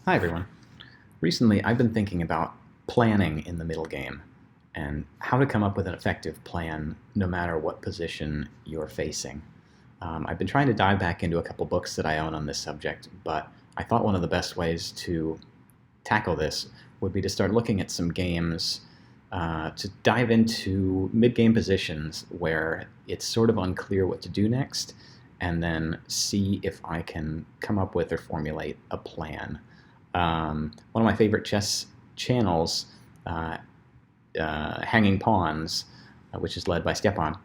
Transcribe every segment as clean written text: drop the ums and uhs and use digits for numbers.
Hi everyone. Recently I've been thinking about planning in the middle game and how to come up with an effective plan no matter what position you're facing. I've been trying to dive back into a couple books that I own on this subject, but I thought one of the best ways to tackle this would be to start looking at some games to dive into mid-game positions where it's sort of unclear what to do next, and then see if I can come up with or formulate a plan. One of my favorite chess channels, Hanging Pawns, which is led by Stepan,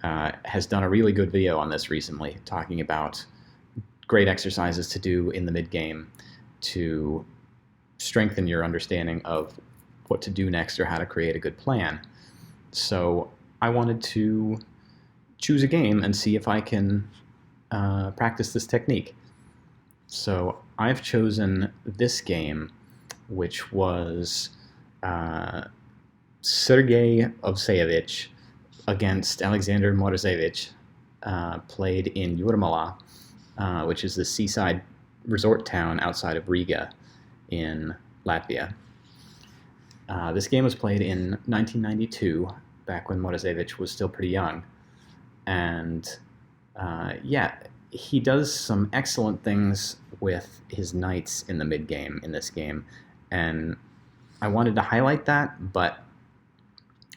has done a really good video on this recently, talking about great exercises to do in the mid-game to strengthen your understanding of what to do next or how to create a good plan. So I wanted to choose a game and see if I can practice this technique. So I've chosen this game, which was Sergei Ovseyevich against Alexander Morozevich, played in Yurmala, which is the seaside resort town outside of Riga in Latvia. This game was played in 1992, back when Morozevich was still pretty young. And yeah, he does some excellent things with his knights in the mid-game in this game, and I wanted to highlight that, but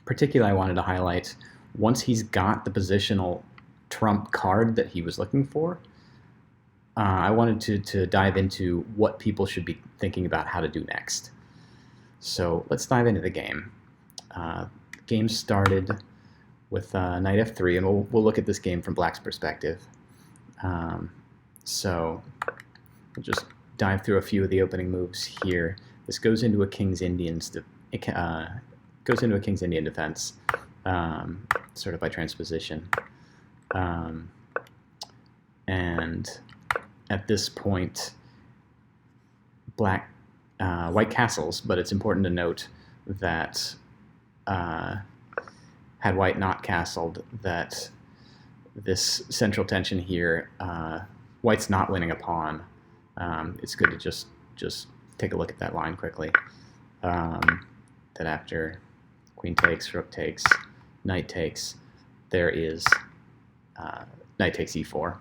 particularly I wanted to highlight once he's got the positional trump card that he was looking for, I wanted to dive into what people should be thinking about how to do next. So let's dive into the game. The game started with knight f3, and we'll look at this game from Black's perspective. So we'll just dive through a few of the opening moves here. This goes into a King's Indian defense, sort of by transposition. And at this point, white castles, but it's important to note that had white not castled, that this central tension here, white's not winning a pawn. It's good to just take a look at that line quickly. That after queen takes, rook takes, knight takes, there is knight takes e4,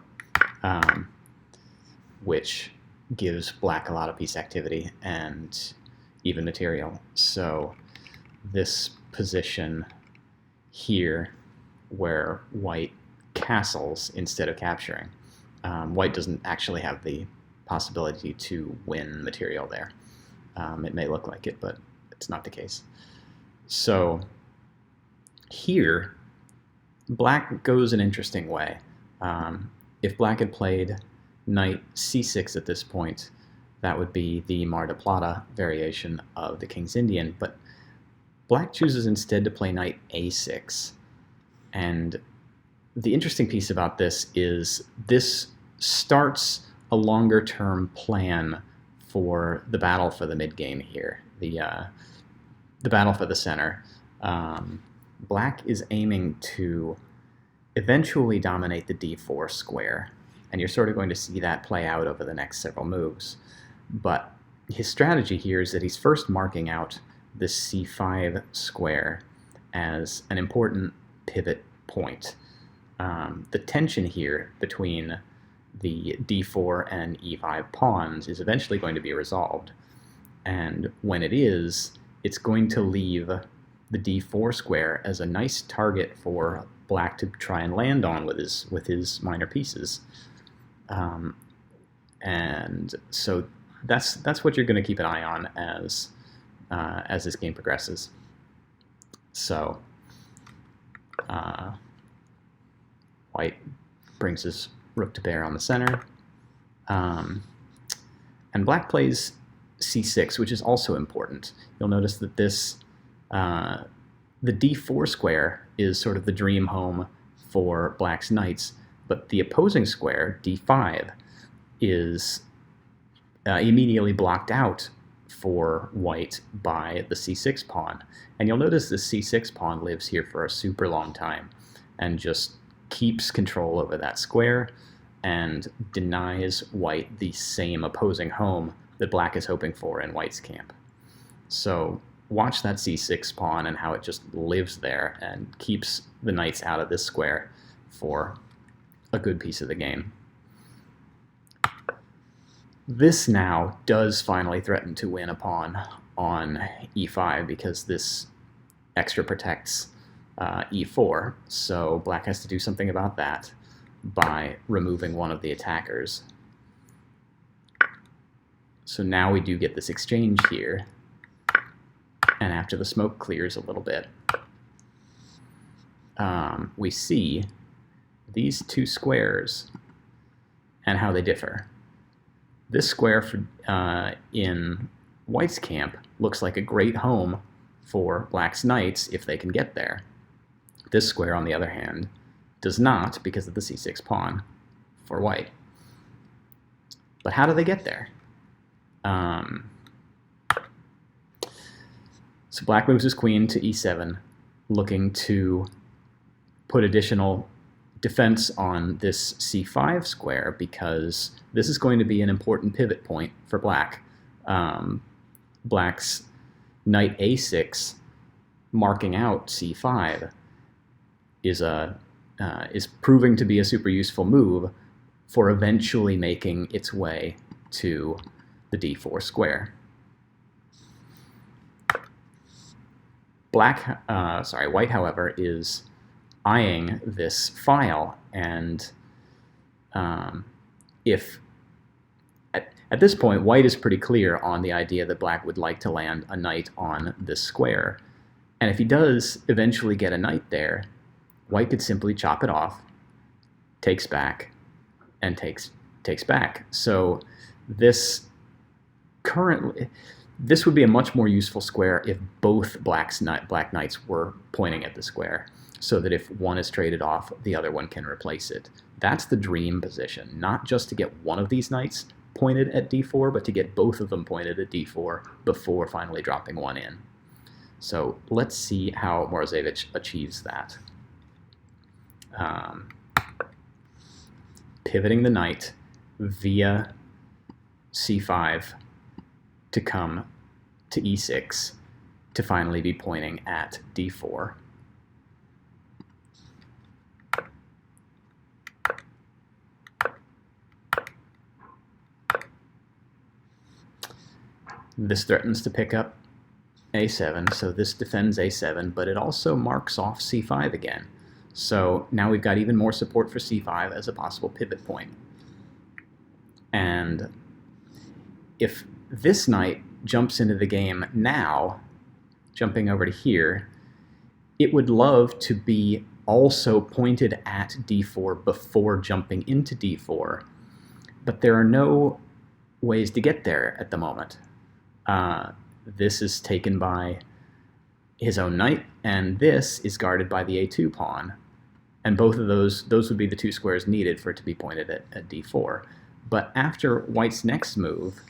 which gives black a lot of piece activity and even material. So this position here, where white castles instead of capturing, white doesn't actually have the possibility to win material there. It may look like it, but it's not the case. So here, black goes an interesting way. If black had played knight c6 at this point, that would be the Mar de Plata variation of the King's Indian, but black chooses instead to play knight a6. And the interesting piece about this is this starts a longer-term plan for the battle for the mid-game here, the battle for the center. Black is aiming to eventually dominate the d4 square, and you're sort of going to see that play out over the next several moves. But his strategy here is that he's first marking out this c5 square as an important pivot point. The tension here between the d4 and e5 pawns is eventually going to be resolved. And when it is, it's going to leave the d4 square as a nice target for black to try and land on with his minor pieces. And so that's what you're going to keep an eye on as this game progresses. So white brings his rook to bear on the center, and black plays c6, which is also important. You'll notice that this the d4 square is sort of the dream home for black's knights, but the opposing square, d5, is immediately blocked out for white by the c6 pawn. And you'll notice the c6 pawn lives here for a super long time and just keeps control over that square and denies white the same opposing home that black is hoping for in white's camp. So watch that c6 pawn and how it just lives there and keeps the knights out of this square for a good piece of the game. This now does finally threaten to win a pawn on e5 because this extra protects e4, so black has to do something about that by removing one of the attackers. So now we do get this exchange here, and after the smoke clears a little bit, we see these two squares and how they differ. This square in white's camp looks like a great home for black's knights if they can get there. This square, on the other hand, does not because of the c6 pawn for white. But how do they get there? So black moves his queen to e7, looking to put additional defense on this c5 square because this is going to be an important pivot point for black. Black's knight a6 marking out c5 is proving to be a super useful move for eventually making its way to the d4 square. White, however, is eyeing this file, and at this point, white is pretty clear on the idea that black would like to land a knight on this square, and if he does eventually get a knight there, white could simply chop it off, takes back, and takes back. So this would be a much more useful square if both black knights were pointing at the square, so that if one is traded off, the other one can replace it. That's the dream position, not just to get one of these knights pointed at d4, but to get both of them pointed at d4 before finally dropping one in. So let's see how Morozevich achieves that. Pivoting the knight via c5 to come to e6 to finally be pointing at d4. This threatens to pick up a7, so this defends a7, but it also marks off c5 again. So now we've got even more support for c5 as a possible pivot point. And if this knight jumps into the game now, jumping over to here, it would love to be also pointed at d4 before jumping into d4, but there are no ways to get there at the moment. This is taken by his own knight, and this is guarded by the a2 pawn, and both of those would be the two squares needed for it to be pointed at d4. But after white's next move,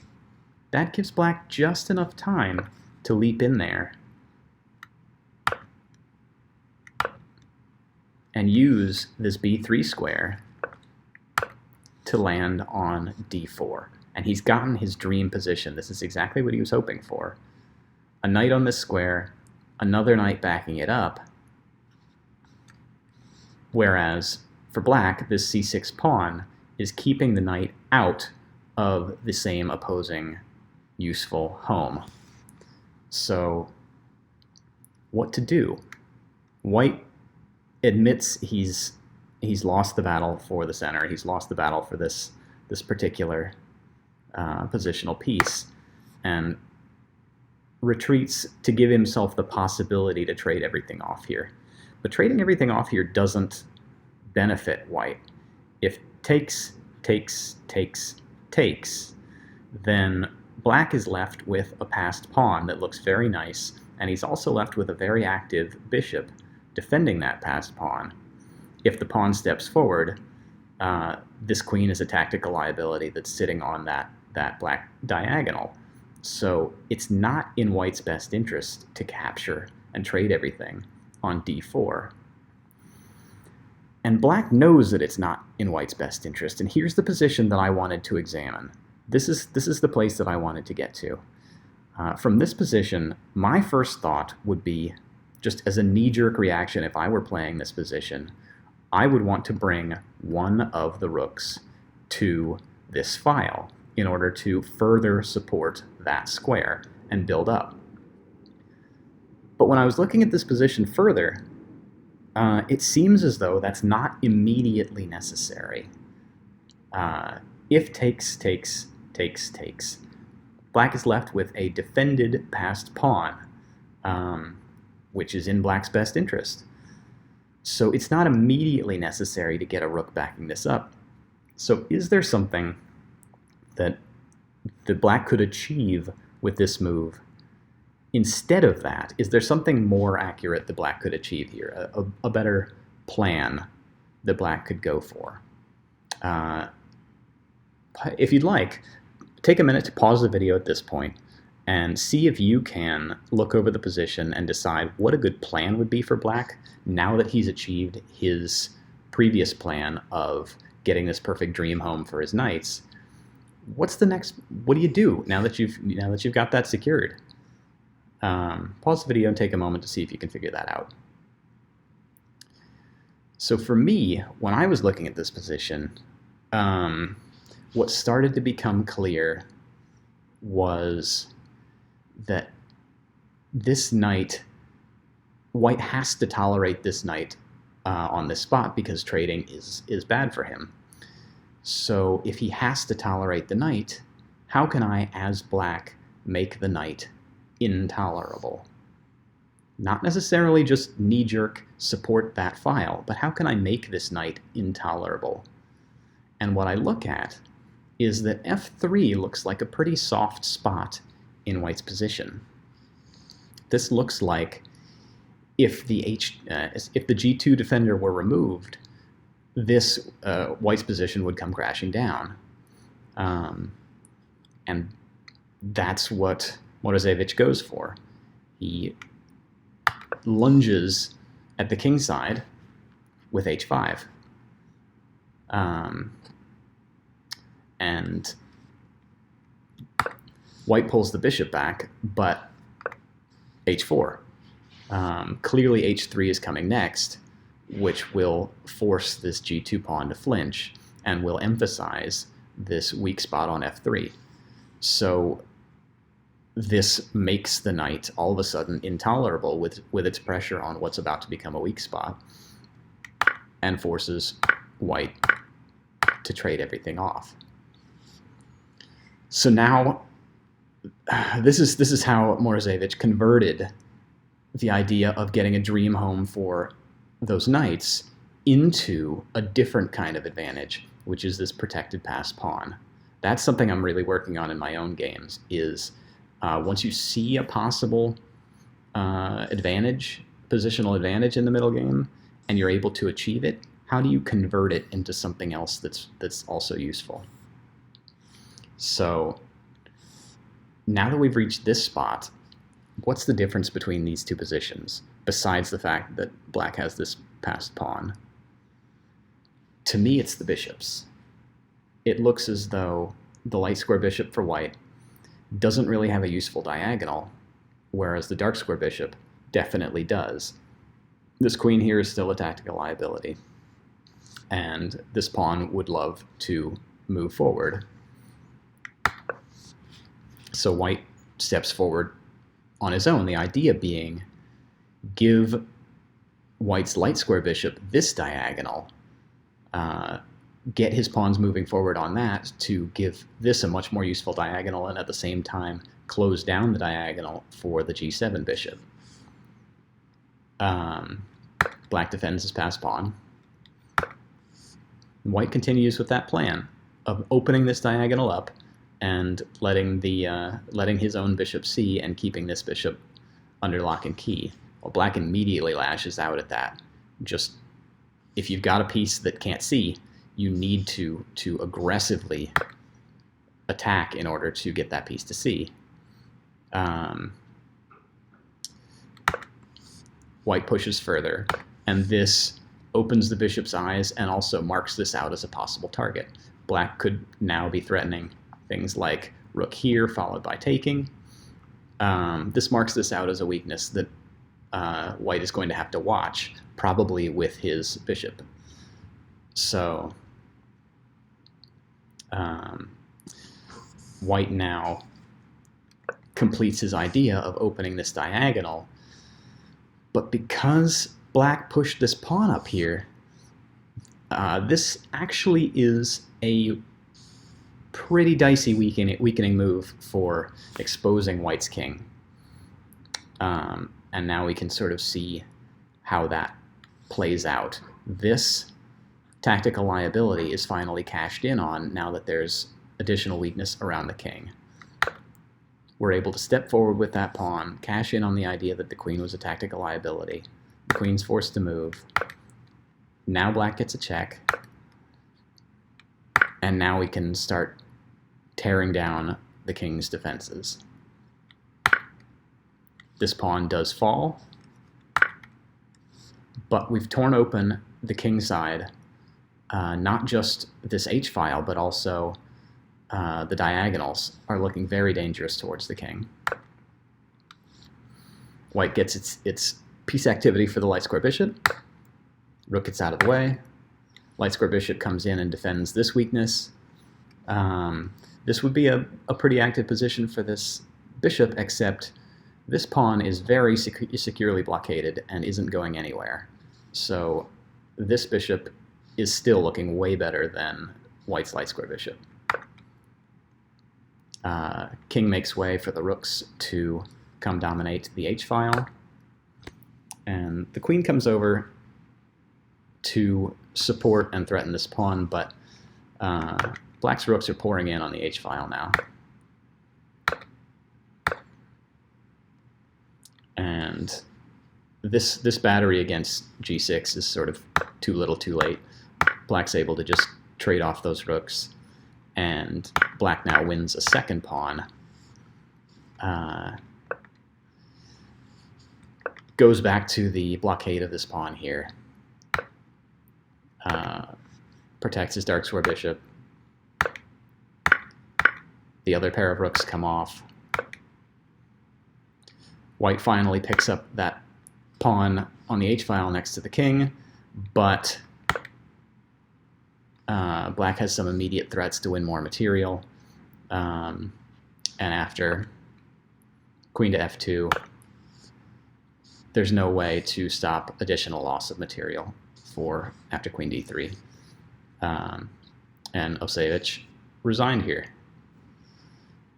that gives black just enough time to leap in there and use this b3 square to land on d4. And he's gotten his dream position. This is exactly what he was hoping for. A knight on this square, another knight backing it up, whereas for black, this c6 pawn is keeping the knight out of the same opposing useful home. So what to do? White admits he's lost the battle for the center. He's lost the battle for this particular positional piece, and retreats to give himself the possibility to trade everything off here. But trading everything off here doesn't benefit white. If takes, then black is left with a passed pawn that looks very nice, and he's also left with a very active bishop defending that passed pawn. If the pawn steps forward, this queen is a tactical liability that's sitting on that black diagonal. So it's not in white's best interest to capture and trade everything on d4. And black knows that it's not in white's best interest, and here's the position that I wanted to examine. this is the place that I wanted to get to. From this position, my first thought would be, just as a knee-jerk reaction, if I were playing this position, I would want to bring one of the rooks to this file in order to further support that square and build up. But when I was looking at this position further, it seems as though that's not immediately necessary. If takes, Black is left with a defended passed pawn, which is in Black's best interest. So it's not immediately necessary to get a rook backing this up. So is there something that Black could achieve with this move instead of that? Is there something more accurate that Black could achieve here, a better plan that Black could go for? If you'd like, take a minute to pause the video at this point and see if you can look over the position and decide what a good plan would be for Black now that he's achieved his previous plan of getting this perfect dream home for his knights. What do you do now that you've got that secured? Pause the video and take a moment to see if you can figure that out. So for me, when I was looking at this position, what started to become clear was that this knight, White has to tolerate this knight on this spot because trading is bad for him. So if he has to tolerate the knight, how can I, as Black, make the knight intolerable? Not necessarily just knee-jerk support that file, but how can I make this knight intolerable? And what I look at is that f3 looks like a pretty soft spot in White's position. This looks like if the g2 defender were removed, this White's position would come crashing down. And that's what Morozevich goes for. He lunges at the king side with h5. And White pulls the bishop back, but h4. Clearly h3 is coming next, which will force this g2 pawn to flinch and will emphasize this weak spot on f3. So this makes the knight all of a sudden intolerable with its pressure on what's about to become a weak spot, and forces White to trade everything off. So now this is how Morozevich converted the idea of getting a dream home for those knights into a different kind of advantage, which is this protected passed pawn. That's something I'm really working on in my own games, is once you see a possible positional advantage in the middle game, and you're able to achieve it, how do you convert it into something else that's also useful? So now that we've reached this spot, what's the difference between these two positions, besides the fact that Black has this passed pawn? To me, it's the bishops. It looks as though the light square bishop for White doesn't really have a useful diagonal, whereas the dark square bishop definitely does. This queen here is still a tactical liability, and this pawn would love to move forward. So White steps forward on his own, the idea being give White's light square bishop this diagonal, get his pawns moving forward on that to give this a much more useful diagonal, and at the same time close down the diagonal for the g7 bishop. Black defends his passed pawn. White continues with that plan of opening this diagonal up and letting his own bishop see and keeping this bishop under lock and key. Well, Black immediately lashes out at that. Just, if you've got a piece that can't see, you need to aggressively attack in order to get that piece to see. White pushes further, and this opens the bishop's eyes and also marks this out as a possible target. Black could now be threatening things like rook here followed by taking. This marks this out as a weakness that white is going to have to watch, probably with his bishop. So white now completes his idea of opening this diagonal, but because black pushed this pawn up here, this actually is a pretty dicey weakening move for exposing white's king. And now we can sort of see how that plays out. This tactical liability is finally cashed in on now that there's additional weakness around the king. We're able to step forward with that pawn, cash in on the idea that the queen was a tactical liability. The queen's forced to move. Now black gets a check. And now we can start tearing down the king's defenses. This pawn does fall, but we've torn open the king side, not just this h-file, but also the diagonals are looking very dangerous towards the king. White gets its piece activity for the light square bishop. Rook gets out of the way. Light square bishop comes in and defends this weakness. This would be a pretty active position for this bishop, except this pawn is very securely blockaded and isn't going anywhere. So this bishop is still looking way better than white's light square bishop. King makes way for the rooks to come dominate the h-file. And the queen comes over to support and threaten this pawn, but black's rooks are pouring in on the h-file now. And this battery against g6 is sort of too little too late. Black's able to just trade off those rooks, and black now wins a second pawn. Goes back to the blockade of this pawn here. Protects his dark square bishop. The other pair of rooks come off. White finally picks up that pawn on the h-file next to the king, but black has some immediate threats to win more material. And after queen to f2, there's no way to stop additional loss of material for after queen d3. And Morozevich resigned here.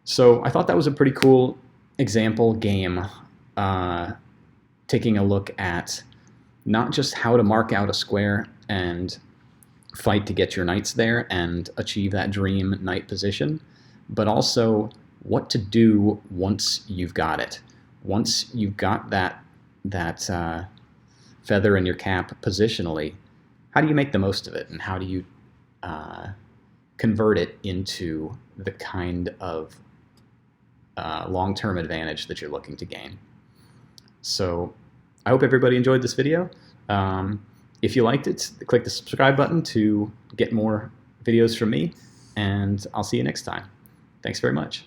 So I thought that was a pretty cool example game, taking a look at not just how to mark out a square and fight to get your knights there and achieve that dream knight position, but also what to do once you've got it. Once you've got that feather in your cap positionally, how do you make the most of it, and how do you convert it into the kind of long-term advantage that you're looking to gain? So I hope everybody enjoyed this video. If you liked it, click the subscribe button to get more videos from me, and I'll see you next time. Thanks very much.